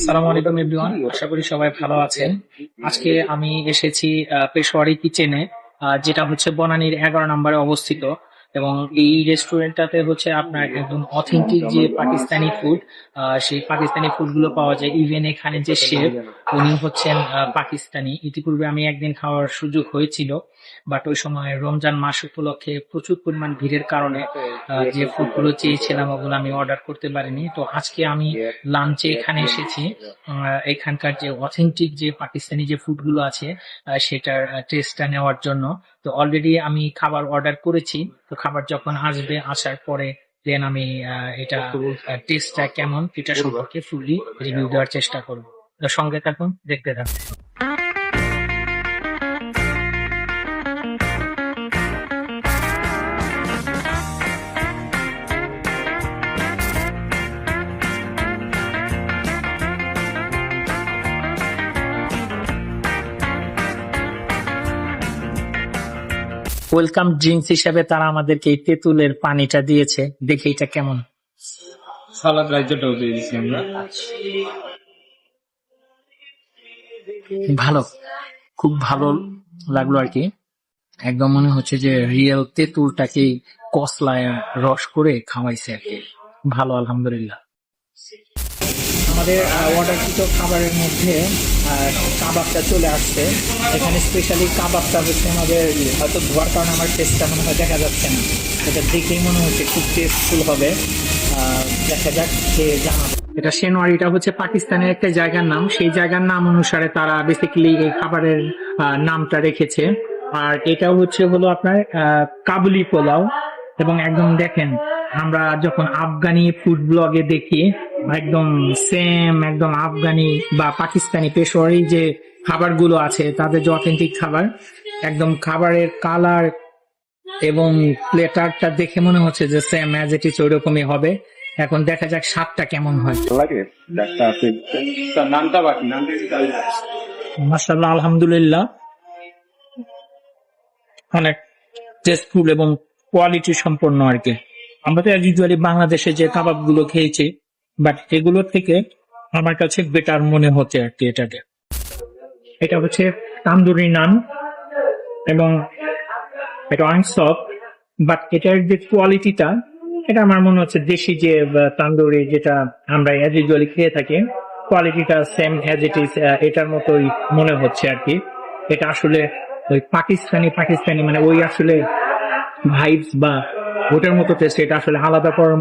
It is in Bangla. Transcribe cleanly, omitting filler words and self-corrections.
আসসালামু আলাইকুম এভরিওয়ান, আশা করি সবাই ভালো আছেন। আজকে আমি এসেছি পেশোয়ারি কিচেনে, যেটা হচ্ছে বনানীর 11 নম্বরে অবস্থিত। এবং এই রেস্টুরেন্টটাতে হচ্ছে আপনার একদম অথেন্টিক যে পাকিস্তানি ফুড, সেই পাকিস্তানি ফুড গুলো পাওয়া যায়। ইভেন এখানে যে শেফ, উনি হচ্ছেন পাকিস্তানি। ইতিপূর্বে আমি একদিন খাওয়ার সুযোগ হয়েছিল, বাট ওই সময় রমজান মাস উপলক্ষে প্রচুর পরিমাণ ভিড়ের কারণে যে ফুডগুলো চেয়েছিলাম ওগুলো আমি অর্ডার করতে পারিনি। তো আজকে আমি লাঞ্চে এখানে এসেছি এখানকার যে অথেন্টিক যে পাকিস্তানি যে ফুডগুলো আছে সেটার টেস্টটা নেওয়ার জন্য। তো অলরেডি আমি খাবার অর্ডার করেছি। তো খাবার যখন আসবে, আসার পরে দেন আমি এটা টেস্টটা কেমন এটা সম্পর্কে ফুললি রিভিউ দেওয়ার চেষ্টা করবো। তো সঙ্গে থাকুন, দেখতে থাকুন। ওয়েলকাম ড্রিঙ্কস হিসেবে তারা আমাদেরকে এই তেঁতুলের পানিটা দিয়েছে, দেখে এটা কেমন। সালাদ রাইসটাও দিয়ে দিচ্ছি আমরা। ভালো, খুব ভালো লাগলো আর কি। একদম মনে হচ্ছে যে রিয়েল তেঁতুলটাকে কসলায় রস করে খাওয়াইছে আর কি। ভালো, আলহামদুলিল্লাহ। আমাদের অর্ডারকৃত খাবারের মধ্যে কাবাবটা চলে আসছে। এখানে স্পেশালি কাবাবটা হচ্ছে আমাদের হয়তো ধোয়ার কারণে আমার টেস্টটা মনে হয় দেখা যাচ্ছে না। এটা দেখেই মনে হচ্ছে খুব টেস্টফুল হবে। দেখা যাক, খেয়ে জানাবো। এটা শেনওয়ারিটা হচ্ছে পাকিস্তানের একটা জায়গার নাম, সেই জায়গার নাম অনুসারে তারা বেসিক্যালি এই খাবারের নামটা রেখেছে। আর এটাও হলো আপনার কাবুলি পোলাও। এবং একদম দেখেন, আমরা যখন আফগানি ফুড ব্লগে দেখি একদম সেম একদম আফগানি বা পাকিস্তানি পেশোয়ারি যে খাবারগুলো আছে, তাদের যে অথেন্টিক খাবার, একদম খাবারের কালার এবং প্লেটারটা দেখে মনে হচ্ছে যে সেম অ্যাজ ইট ইজ ওইরকমই হবে। এখন দেখা যাক স্বাদটা কেমন হয়। মাশাআল্লাহ, আলহামদুলিল্লাহ, অনেক টেস্টফুল এবং কোয়ালিটি সম্পন্ন আর কি। আমরা তো ইউজুয়ালি বাংলাদেশে যে কাবাব গুলো খেয়েছি, বাট এগুলোর থেকে আমার কাছে বেটার মনে হচ্ছে আর কি এটাকে। এটা হচ্ছে তান্দুরি নান এবং এটা অনেক সফট, বাট এটার যে কোয়ালিটিটা, এটা আমার মনে হচ্ছে দেশি যে তান্দুরি যেটা আমরা ইউজুয়ালি খেয়ে থাকি, কোয়ালিটিটা সেম অ্যাজ ইট ইজ এটার মতোই মনে হচ্ছে আর কি। এটা আসলে ওই পাকিস্তানি মানে ওই আসলে ভাইবস বা ওটার মতো টেস্ট, এটা আসলে আলাদা করার